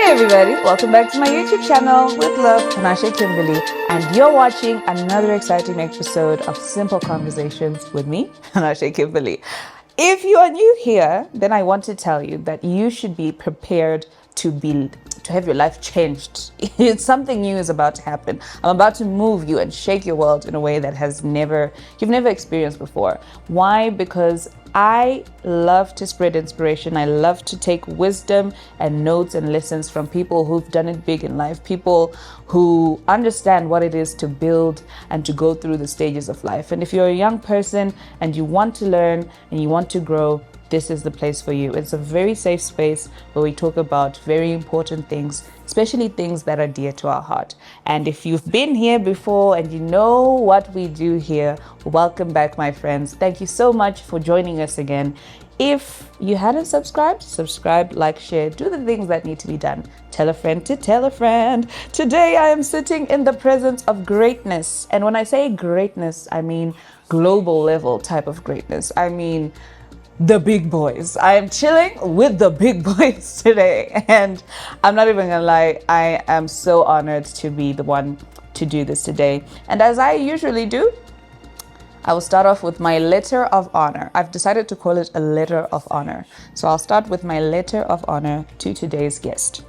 everybody, welcome back to my YouTube channel with love, Panashe Kimberly, and you're watching another exciting episode of Simple Conversations with me, Panashe Kimberly. If you are new here, then I want to tell you that you should be prepared to have your life changed. It's something new is about to happen. I'm about to move you and shake your world in a way that you've never experienced before. Why? Because I love to spread inspiration. I love to take wisdom and notes and lessons from people who've done it big in life, people who understand what it is to build and to go through the stages of life. And if you're a young person and you want to learn and you want to grow, this is the place for you. It's a very safe space where we talk about very important things, especially things that are dear to our heart. And if you've been here before and you know what we do here, welcome back, my friends. Thank you so much for joining us again. If you hadn't subscribed, subscribe, like, share, do the things that need to be done. Tell a friend to tell a friend. Today I am sitting in the presence of greatness. And when I say greatness, I mean global level type of greatness. I mean the big boys. I am chilling with the big boys today, and I'm not even gonna lie, I am so honored to be the one to do this today. And as I usually do, I will start off with my letter of honor. I've decided to call it a letter of honor. So I'll start with my letter of honor to today's guest.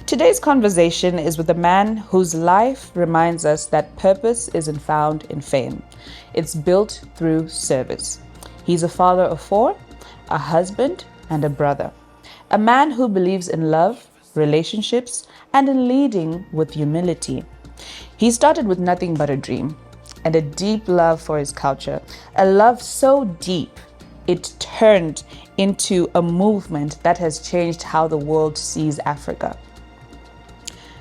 Today's conversation is with a man whose life reminds us that purpose isn't found in fame. It's built through service. He's a father of 4, a husband, and a brother. A man who believes in love, relationships, and in leading with humility. He started with nothing but a dream and a deep love for his culture. A love so deep, it turned into a movement that has changed how the world sees Africa.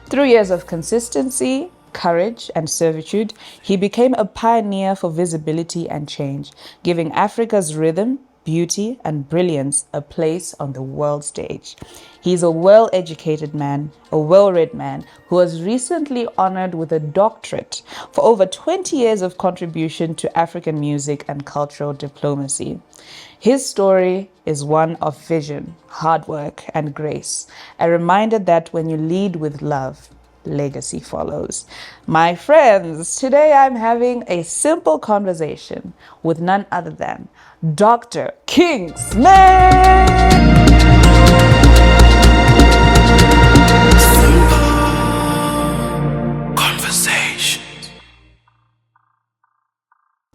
Through years of consistency, courage, and servitude, he became a pioneer for visibility and change, giving Africa's rhythm, beauty, and brilliance a place on the world stage. He's a well-educated man, a well-read man, who was recently honored with a doctorate for over 20 years of contribution to African music and cultural diplomacy. His story is one of vision, hard work, and grace, a reminder that when you lead with love, legacy follows. My friends, today I'm having a simple conversation with none other than Dr. King Smade. Conversations.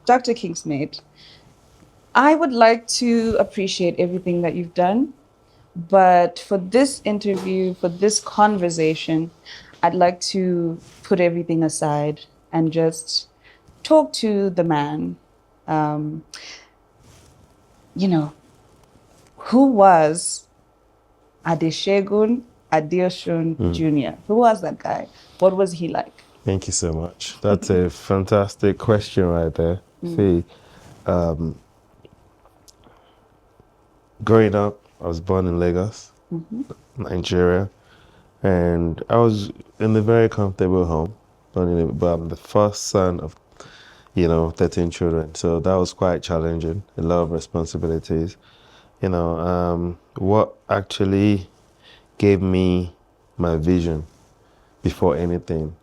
Dr. King Smade, I would like to appreciate everything that you've done, but for this interview, for this conversation, I'd like to put everything aside and just talk to the man. Who was Adesegun Adeosun Jr.? Who was that guy? What was he like? Thank you so much. That's a fantastic question right there. See, growing up, I was born in Lagos, Nigeria, and I was in a very comfortable home. But I'm the first son of, 13 children. So that was quite challenging, a lot of responsibilities. What actually gave me my vision before anything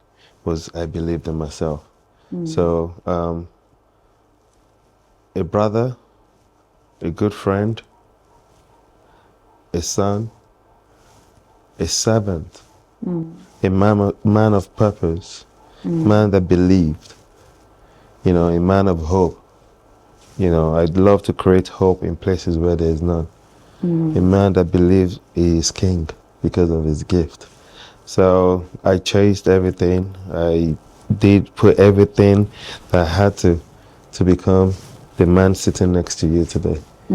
was I believed in myself. So a brother, a good friend, a son, a servant, a man of purpose, man that believed, a man of hope. I'd love to create hope in places where there is none. A man that believes he is king because of his gift. So I chased everything. I did put everything that I had to become the man sitting next to you today. A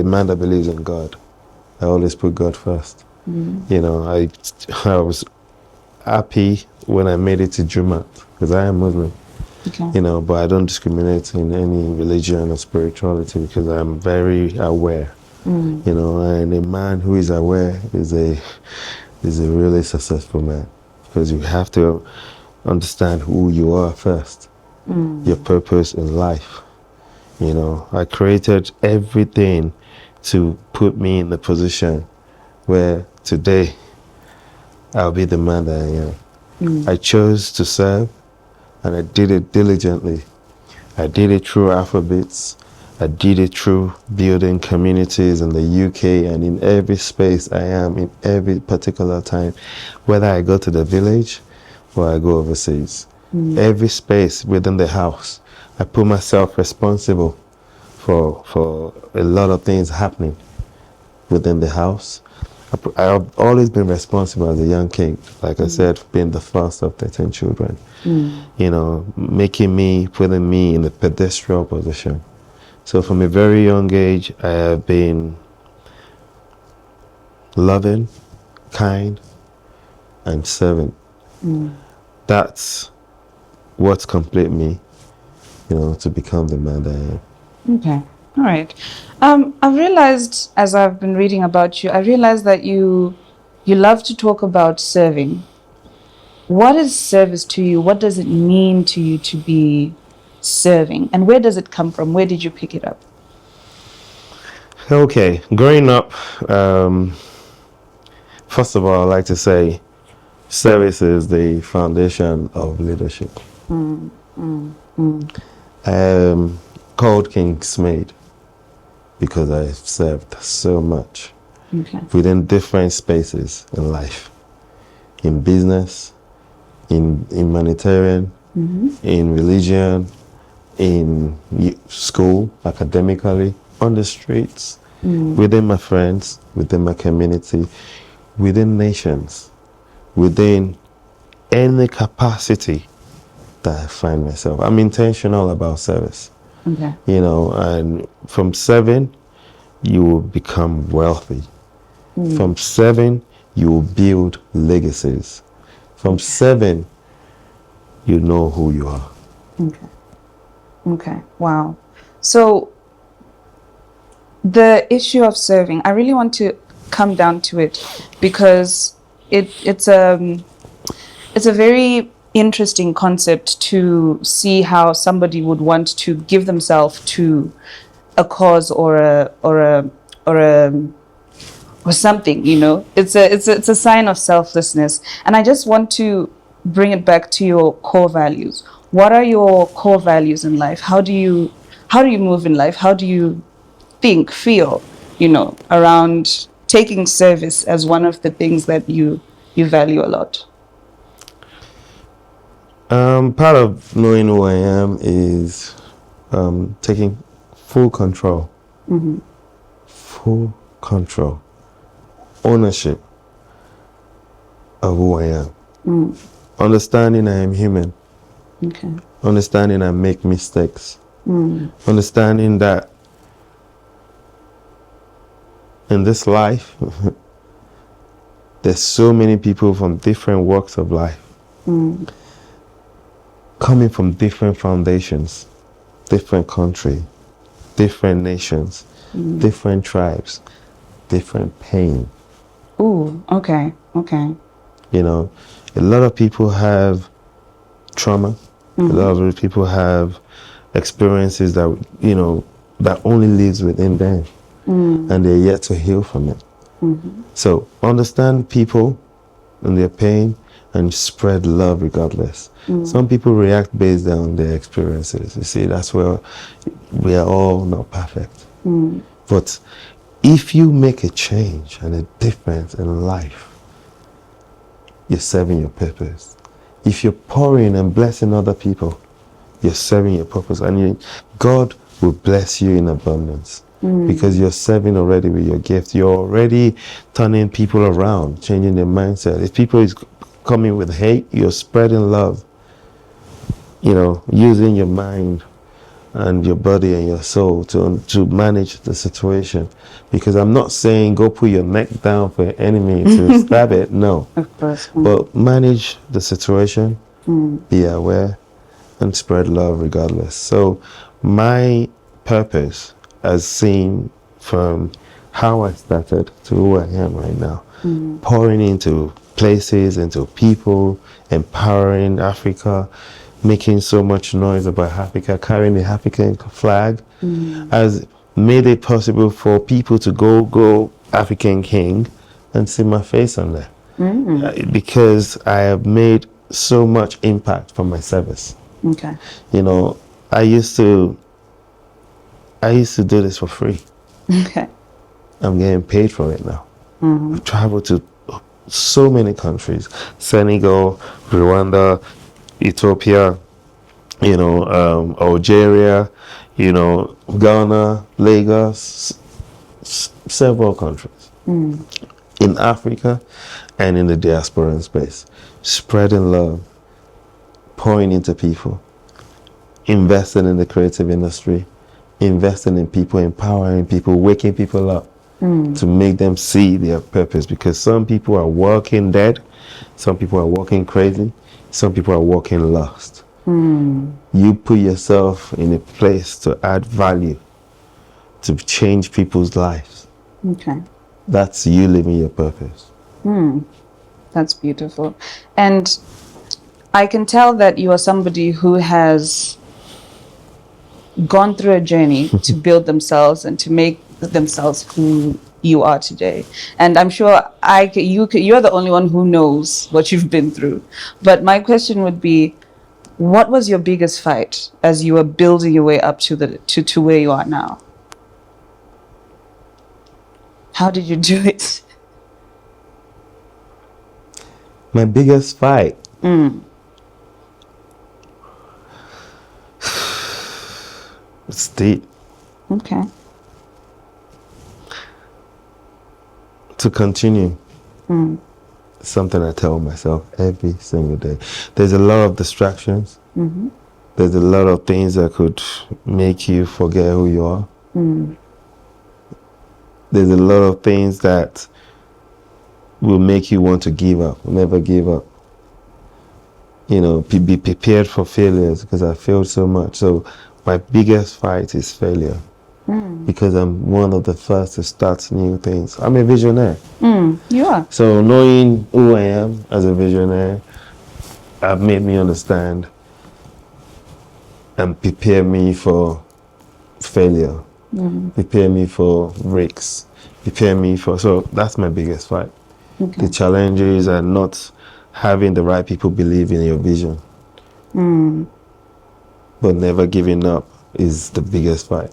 man that believes in God. I always put God first. I was happy when I made it to Jumat because I am Muslim. Okay. But I don't discriminate in any religion or spirituality because I'm very aware. And a man who is aware is a really successful man because you have to understand who you are first, your purpose in life. I created everything to put me in the position where today I'll be the man that I am. I chose to serve, and I did it diligently. I did it through AfroBeats. I did it through building communities in the UK and in every space I am in every particular time, whether I go to the village or I go overseas. Every space within the house, I put myself responsible for a lot of things happening within the house. I've always been responsible as a young king, like I said, being the first of 13 children. You know, putting me in a pedestrian position. So from a very young age, I have been loving, kind, and serving. That's what's complete me, you know, to become the man that I am. Okay. All right. I've realized, as I've been reading about you, I realized that you love to talk about serving. What is service to you? What does it mean to you to be serving? And where does it come from? Where did you pick it up? Okay. Growing up, first of all, I'd like to say service is the foundation of leadership. I am called King Smade because I've served so much within different spaces in life, in business, in humanitarian, in religion, in school, academically, on the streets, within my friends, within my community, within nations, within any capacity that I find myself. I'm intentional about service. You know, and from serving, you will become wealthy. From serving, you will build legacies. From serving, you know who you are. Okay. Wow. So the issue of serving, I really want to come down to it because it's a very interesting concept to see how somebody would want to give themselves to a cause or something, you know. It's a sign of selflessness. And I just want to bring it back to your core values. What are your core values in life? How do you move in life? How do you think, feel, you know, around taking service as one of the things that you value a lot? Part of knowing who I am is taking full control. Full control. Ownership of who I am. Understanding I am human. Understanding I make mistakes. Understanding that in this life, there's so many people from different walks of life. Coming from different foundations, different country, different nations, different tribes, different pain. Ooh, okay. You know, a lot of people have trauma. A lot of people have experiences that, you know, that only lives within them. And they're yet to heal from it. So understand people and their pain and spread love regardless. Some people react based on their experiences. You see, that's where we are all not perfect. But if you make a change and a difference in life, you're serving your purpose. If you're pouring and blessing other people, you're serving your purpose. And God will bless you in abundance. Because you're serving already with your gift. You're already turning people around, changing their mindset. If people is coming with hate, you're spreading love. You know, using your mind and your body and your soul to manage the situation. Because I'm not saying go put your neck down for your enemy to stab it. No. Of course. But manage the situation, be aware, and spread love regardless. So my purpose, as seen from how I started to who I am right now, pouring into places, into people, empowering Africa, making so much noise about Africa, carrying the African flag, has made it possible for people to go African king and see my face on there. Because I have made so much impact from my service. Okay. You know, I used to do this for free. Okay. I'm getting paid for it now. I've traveled to so many countries: Senegal, Rwanda, Ethiopia, you know, Algeria, you know, Ghana, Lagos, several countries in Africa and in the diaspora space, spreading love, pouring into people, investing in the creative industry, investing in people, empowering people, waking people up to make them see their purpose. Because some people are walking dead, some people are walking crazy, some people are walking lost. You put yourself in a place to add value, to change people's lives. Okay. That's you living your purpose. That's beautiful. And I can tell that you are somebody who has gone through a journey to build themselves and to make themselves who you are today. And I'm sure you're the only one who knows what you've been through. But my question would be, what was your biggest fight as you were building your way up to where you are now? How did you do it? My biggest fight. It's deep. Okay. To continue. Something I tell myself every single day. There's a lot of distractions. There's a lot of things that could make you forget who you are. There's a lot of things that will make you want to give up, never give up. You know, be prepared for failures, because I failed so much. So my biggest fight is failure. Because I'm one of the first to start new things. I'm a visionary. You are. So knowing who I am as a visionary have made me understand and prepare me for failure, prepare me for risks, prepare me for, so that's my biggest fight. The challenges are not having the right people believe in your vision. But never giving up is the biggest fight.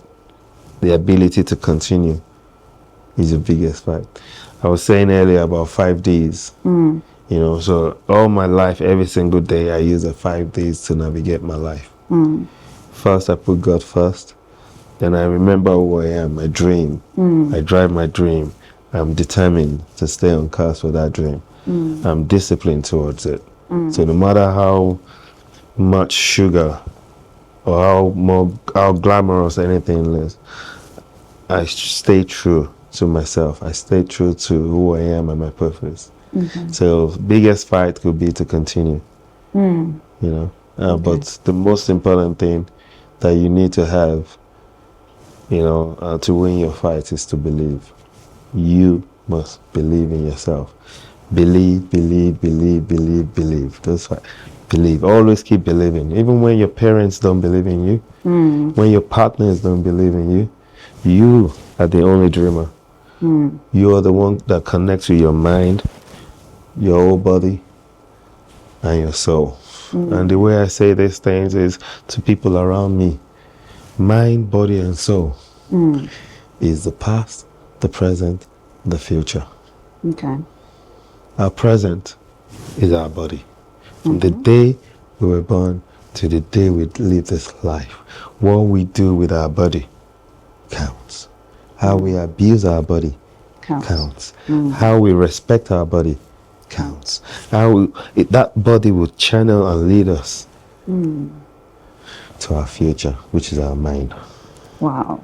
The ability to continue is the biggest fight. I was saying earlier about 5 days. You know, so all my life, every single day, I use the 5 days to navigate my life. First, I put God first. Then I remember who I am, my dream. I drive my dream. I'm determined to stay on course for that dream. I'm disciplined towards it. So no matter how much sugar or how glamorous anything is, I stay true to myself. I stay true to who I am and my purpose. So biggest fight could be to continue. You know, but the most important thing that you need to have, you know, to win your fight is to believe. You must believe in yourself. Believe, believe, believe, believe, believe. That's why. Believe. Always keep believing. Even when your parents don't believe in you, when your partners don't believe in you, you are the only dreamer. You are the one that connects with your mind, your whole body, and your soul. And the way I say these things is to people around me. Mind, body, and soul is the past, the present, the future. Okay. Our present is our body. From the day we were born to the day we live this life, what we do with our body counts. How we abuse our body counts. How we respect our body counts. How that body will channel and lead us to our future, which is our mind. Wow.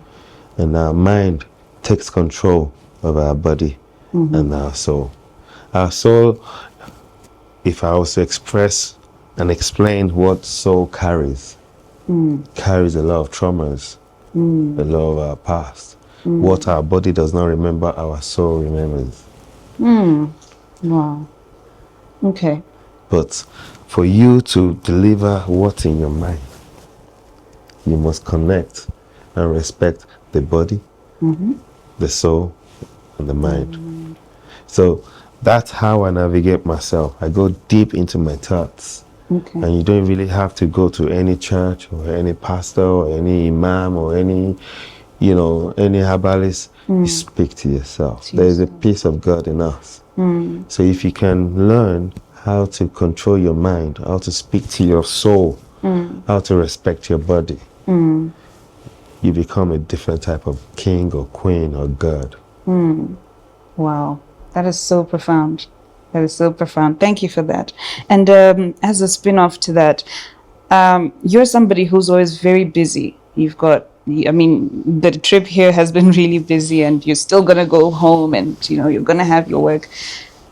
And our mind takes control of our body and our soul. Our soul, if I was to express and explain what soul carries a lot of traumas, a lot of our past. What our body does not remember, our soul remembers. Wow. Okay. But for you to deliver what's in your mind, you must connect and respect the body, the soul, and the mind. So that's how I navigate myself. I go deep into my thoughts. Okay. And you don't really have to go to any church or any pastor or any imam or any, any herbalist. You speak to yourself. There is a peace of God in us. So if you can learn how to control your mind, how to speak to your soul, how to respect your body, you become a different type of king or queen or god. Wow, that is so profound. That is so profound. Thank you for that. And as a spin-off to that, you're somebody who's always very busy. You've got, I mean, the trip here has been really busy, and you're still going to go home, and, you're going to have your work.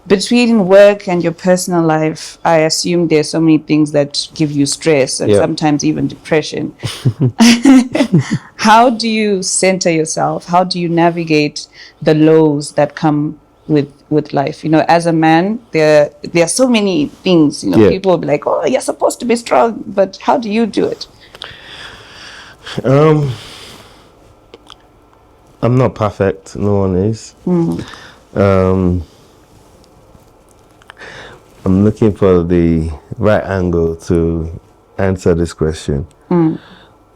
Between work and your personal life, I assume there's so many things that give you stress and sometimes even depression. How do you center yourself? How do you navigate the lows that come with life? As a man, there are so many things. People will be like, "Oh, you're supposed to be strong," but how do you do it? I'm not perfect. No one is. I'm looking for the right angle to answer this question.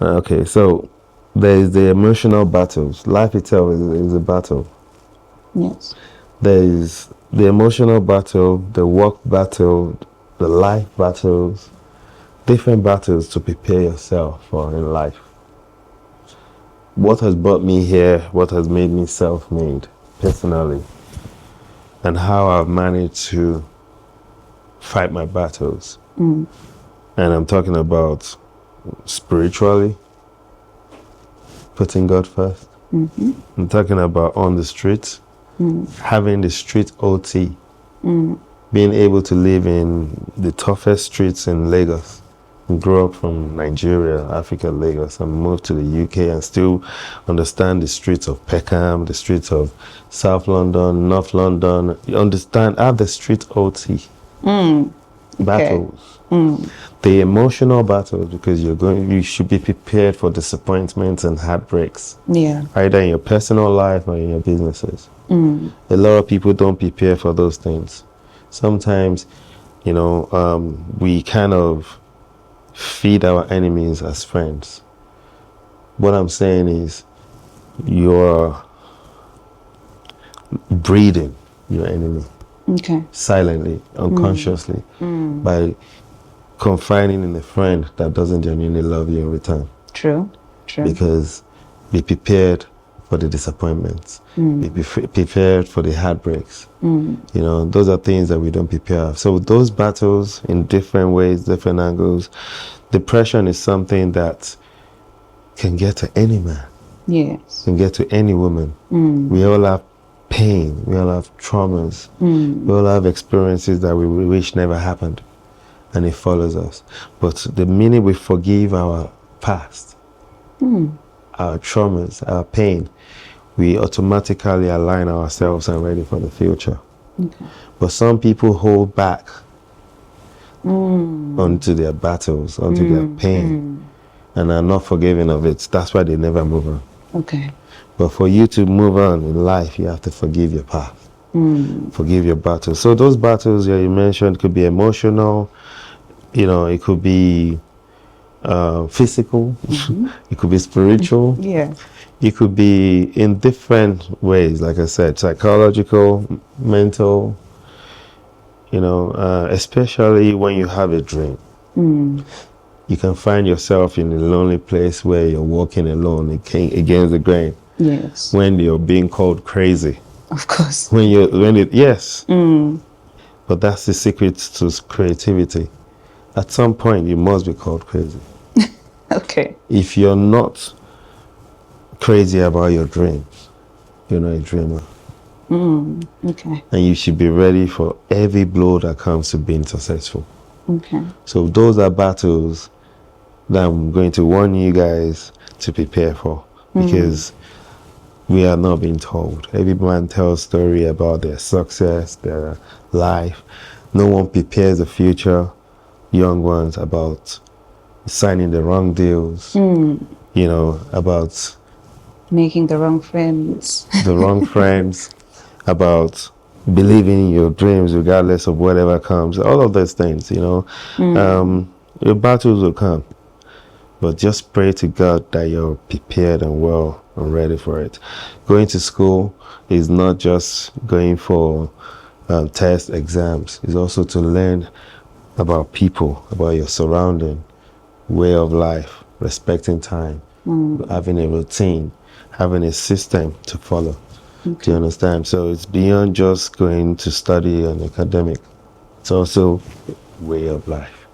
Okay, so there is the emotional battles. Life itself is a battle. Yes. There is the emotional battle, the work battle, the life battles, different battles to prepare yourself for in life. What has brought me here, what has made me self-made personally, and how I've managed to fight my battles. And I'm talking about spiritually, putting God first. I'm talking about on the streets, having the street OT, being able to live in the toughest streets in Lagos. I grew up from Nigeria, Africa, Lagos, and moved to the UK and still understand the streets of Peckham, the streets of South London, North London. You understand, I have the street OT. Battles, the emotional battles, because you should be prepared for disappointments and heartbreaks, either in your personal life or in your businesses. A lot of people don't prepare for those things. Sometimes, we kind of feed our enemies as friends. What I'm saying is, you're breeding your enemy. Okay. Silently, unconsciously, by confiding in a friend that doesn't genuinely love you in return. True. Because be prepared for the disappointments. Be prepared for the heartbreaks. Those are things that we don't prepare. So those battles in different ways, different angles. Depression is something that can get to any man. Yes. Can get to any woman. We all have pain, we all have traumas, we all have experiences that we wish never happened, and it follows us. But the minute we forgive our past, our traumas, our pain, we automatically align ourselves and ready for the future. But some people hold back onto their battles, onto their pain, and are not forgiving of it. That's why they never move on. Okay. But for you to move on in life, you have to forgive your past, forgive your battles. So those battles that you mentioned could be emotional, it could be physical, it could be spiritual, it could be in different ways, like I said, psychological, mental, especially when you have a dream. You can find yourself in a lonely place where you're walking alone against the grain. Yes. When you're being called crazy. Of course. Yes. But that's the secret to creativity. At some point, you must be called crazy. Okay. If you're not crazy about your dreams, you're not a dreamer. Okay. And you should be ready for every blow that comes to being successful. Okay. So those are battles that I'm going to warn you guys to prepare for, because we are not being told. Every man tells a story about their success, their life. No one prepares the future young ones about signing the wrong deals, about making the wrong friends. the wrong friends, about believing in your dreams regardless of whatever comes. All of those things, you know. Your battles will come, but just pray to God that you're prepared and well and ready for it. Going to school is not just going for test exams. It's also to learn about people, about your surrounding, way of life, respecting time, having a routine, having a system to follow. Okay. Do you understand? So it's beyond just going to study an academic. It's also way of life.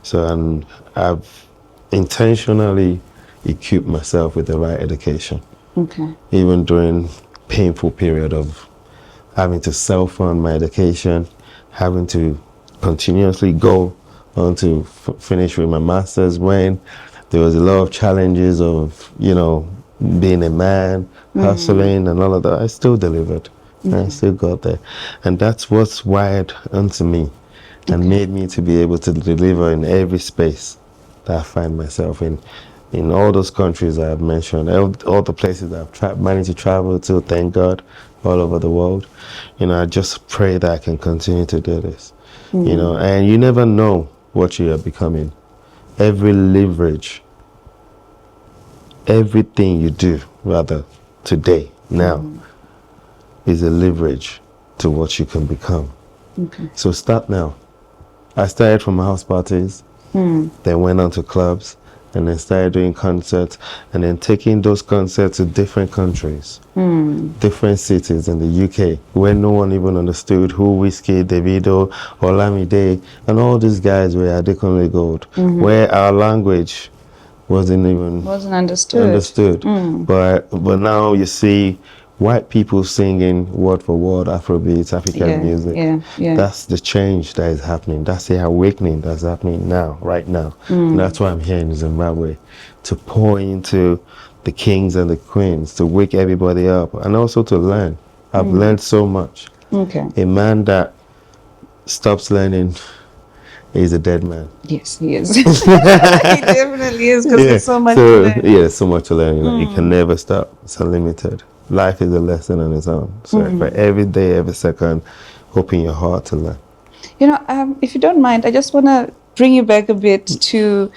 So I've intentionally equipped myself with the right education. Okay. Even during painful period of having to self-fund my education, having to continuously go on to finish with my master's, when there was a lot of challenges of, you know, being a man, hustling and all of that, I still delivered. I still got there. And that's what's wired onto me and made me to be able to deliver in every space that I find myself in all those countries I've mentioned, all the places I've managed to travel to, thank God, all over the world. You know, I just pray that I can continue to do this. You know, and you never know what you are becoming. Every leverage, everything you do, rather, today, now, is a leverage to what you can become. Okay. So start now. I started from house parties, then went on to clubs, and then started doing concerts, and then taking those concerts to different countries, different cities in the UK, where no one even understood who Whiskey, Davido, Olamide, and all these guys were Adekunle Gold, where our language wasn't understood. But now you see white people singing word for word Afrobeats, African music. That's the change that is happening. That's the awakening that's happening now, right now. And that's why I'm here in Zimbabwe, to pour into the kings and the queens, to wake everybody up, and also to learn. I've learned so much. Okay. A man that stops learning is a dead man. Yes, he is. He definitely is, because there's so much to learn. Yeah, there's so much to learn. You know, you can never stop. It's unlimited. Life is a lesson on its own. So for every day, every second, open your heart to learn. You know, if you don't mind, I just want to bring you back a bit to,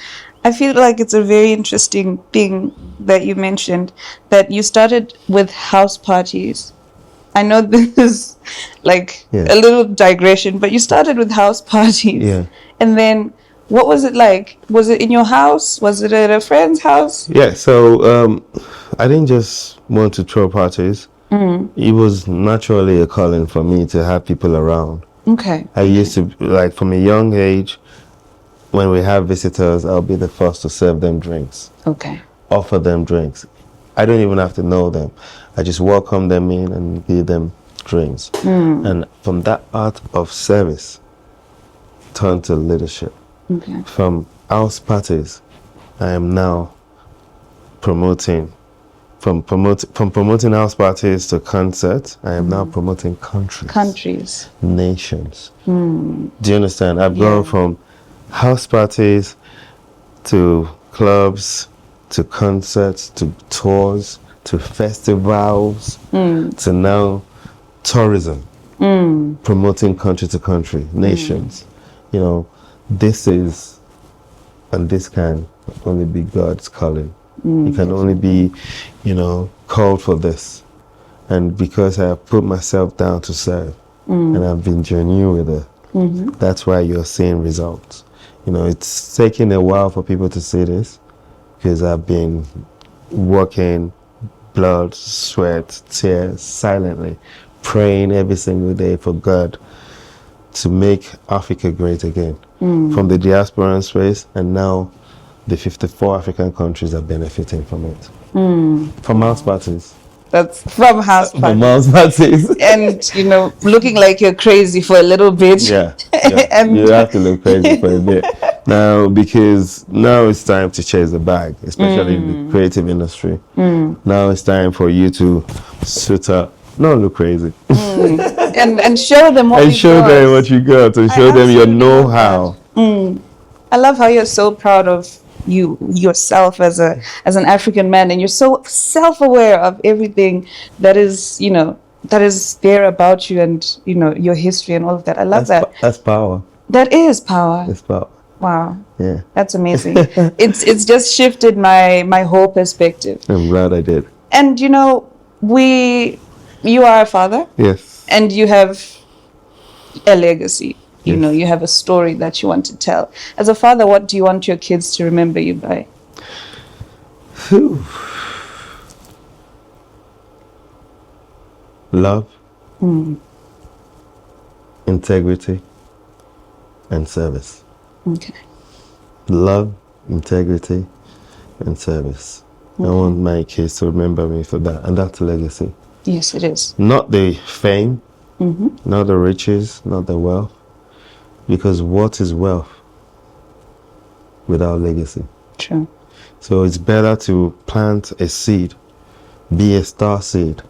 I feel like it's a very interesting thing that you mentioned, that you started with house parties. I know this is like a little digression, but you started with house parties. Yeah. And then what was it like? Was it in your house? Was it at a friend's house? Yeah, so I didn't just want to throw parties. It was naturally a calling for me to have people around. Okay. I used to, like, from a young age, when we have visitors, I'll be the first to serve them drinks. Okay. Offer them drinks. I don't even have to know them. I just welcome them in and give them drinks. And from that art of service, turned to leadership. Okay. From house parties, I am now promoting, from promoting house parties to concerts, I am now promoting countries. Nations. Do you understand? I've gone from house parties to clubs, to concerts, to tours, to festivals, to now tourism, promoting country to country, nations. You know, this is, and this can only be God's calling. It can only be, you know, called for this. And because I have put myself down to serve, and I've been genuine with it, that's why you're seeing results. You know, it's taken a while for people to see this, because I've been working, blood, sweat, tears, silently, praying every single day for God to make Africa great again. From the diaspora space, and now the 54 African countries are benefiting from it. From house parties. That's from house parties. From house parties. And, you know, looking like you're crazy for a little bit. Yeah. And you have to look crazy for a bit. Now, because now it's time to chase the bag, especially in the creative industry. Now it's time for you to suit up, not look crazy. and show them what and show them what you got, and show them your know-how. I love how you're so proud of yourself as an African man, and you're so self-aware of everything that is, you know, that is there about you, and you know, your history and all of that. I love that. That's power. That is power. That's power. Wow. Yeah. That's amazing. It's just shifted my whole perspective. I'm glad I did. And you know, you are a father. Yes. And you have a legacy. You Yes. know, you have a story that you want to tell. As a father, what do you want your kids to remember you by? Whew. Love, integrity, and service. Okay. Love, integrity, and service. I want my kids to remember me for that, and that's a legacy. Yes, it is. Not the fame, not the riches, not the wealth, because what is wealth without legacy? True. So it's better to plant a seed, be a star seed,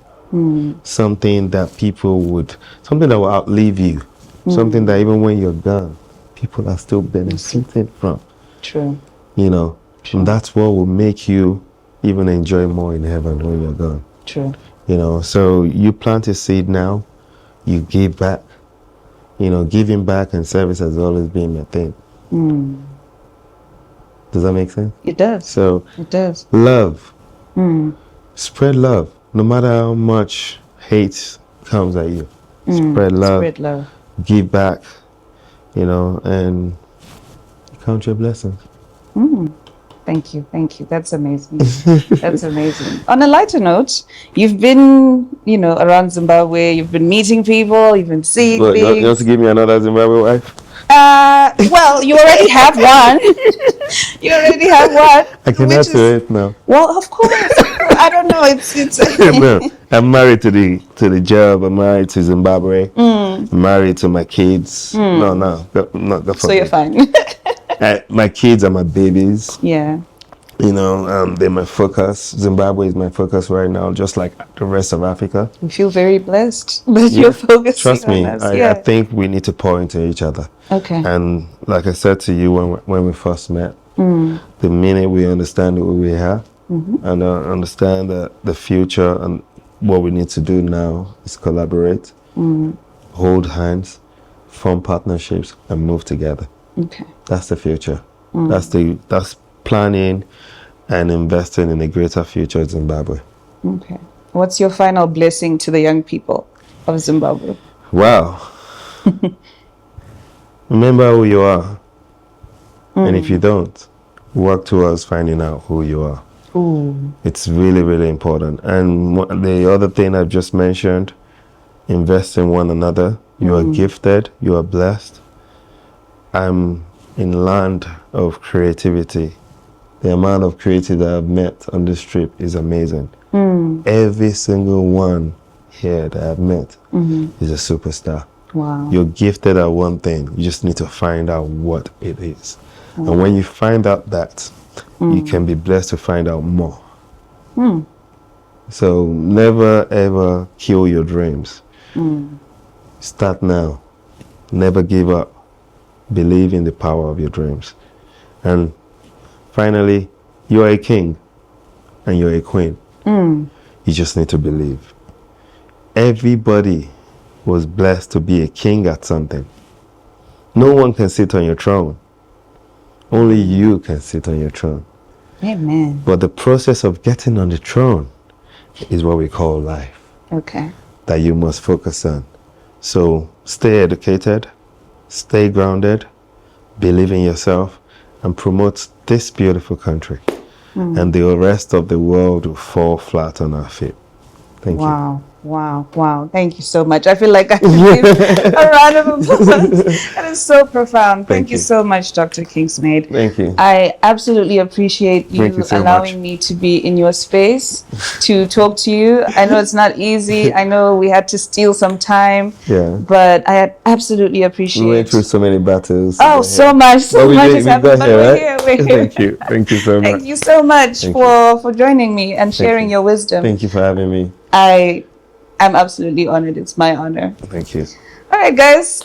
something that something that will outlive you, something that even when you're gone, people are still benefiting from. True. You know, and that's what will make you even enjoy more in heaven when you're gone. True. You know, so you plant a seed now, you give back. You know, giving back and service has always been my thing. Does that make sense? It does. So It does. love. Spread love. No matter how much hate comes at you. Spread love. Spread love. Give back. You know, and count your blessings. Thank you. Thank you. That's amazing. That's amazing. On a lighter note, you've been, you know, around Zimbabwe. You've been meeting people. You've been seeing Well, things. you want to give me another Zimbabwe wife? Well, you already have one. You already have one. I cannot do it now. Well, of course. I don't know. It's. No, I'm married to the job. I'm married to Zimbabwe. I'm married to my kids. No, not So you're fine. My kids are my babies. Yeah. You know, they're my focus. Zimbabwe is my focus right now, just like the rest of Africa. We feel very blessed that you're focusing Trust me, on us. I think we need to pour into each other. Okay. And like I said to you when we first met, the minute we understand who we are and understand the future and what we need to do now is collaborate, hold hands, form partnerships, and move together. Okay. That's the future. That's planning and investing in a greater future in Zimbabwe. Okay. What's your final blessing to the young people of Zimbabwe? Wow. Remember who you are. And if you don't, work towards finding out who you are. Ooh. It's really, really important. And the other thing I've just mentioned, invest in one another. You are gifted. You are blessed. I'm in land of creativity. The amount of creativity that I've met on this trip is amazing. Every single one here that I've met is a superstar. Wow. You're gifted at one thing. You just need to find out what it is. And when you find out that, you can be blessed to find out more. So never ever kill your dreams. Start now. Never give up. Believe in the power of your dreams. And finally, you're a king and you're a queen. You just need to believe. Everybody was blessed to be a king at something. No one can sit on your throne. Only you can sit on your throne. Amen. But the process of getting on the throne is what we call life. Okay. That you must focus on. So stay educated, stay grounded, believe in yourself, and promote this beautiful country. And the rest of the world will fall flat on our feet. Thank you. Wow. Wow. Wow. Thank you so much. I feel like I can give a round of applause. That is so profound. Thank you so much, Dr. King Smade. Thank you. I absolutely appreciate you so allowing me to be in your space to talk to you. I know it's not easy. I know we had to steal some time. Yeah. But I absolutely appreciate We went through so many battles. Oh, so much. So much has happened. But we're here. We're here. Thank you. Thank you so much. Thank you so much for joining me and sharing your wisdom. Thank you for having me. I'm absolutely honored. It's my honor. Thank you. All right, guys.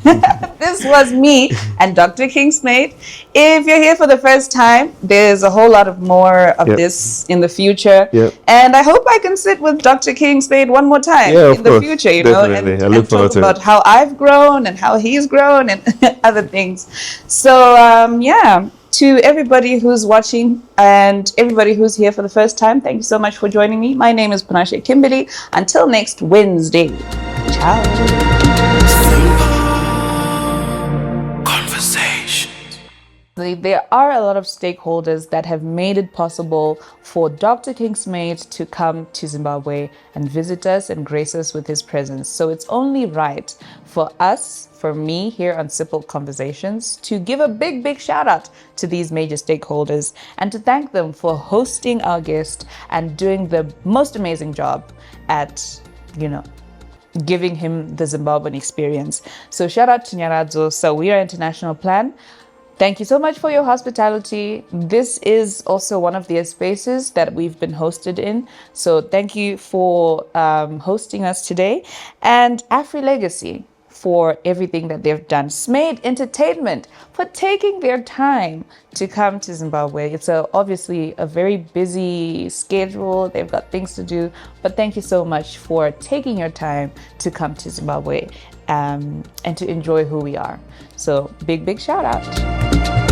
This was me and Dr. King Smade. If you're here for the first time, there's a whole lot of more of this in the future. And I hope I can sit with Dr. King Smade one more time in the future, you know, and talk about how I've grown and how he's grown and other things. So, yeah. To everybody who's watching and everybody who's here for the first time, thank you so much for joining me. My name is Panashe Kimberly. Until next Wednesday. Ciao. There are a lot of stakeholders that have made it possible for Dr. King Smade to come to Zimbabwe and visit us and grace us with his presence. So it's only right for us, for me here on Simple Conversations, to give a big shout out to these major stakeholders and to thank them for hosting our guest and doing the most amazing job at, you know, giving him the Zimbabwean experience. So shout out to Nyaradzo Sahwira International Plan. Thank you so much for your hospitality. This is also one of the spaces that we've been hosted in. So thank you for hosting us today. And AfriLegacy for everything that they've done. SMADE Entertainment for taking their time to come to Zimbabwe. It's obviously a very busy schedule. They've got things to do. But thank you so much for taking your time to come to Zimbabwe and to enjoy who we are. So big shout out.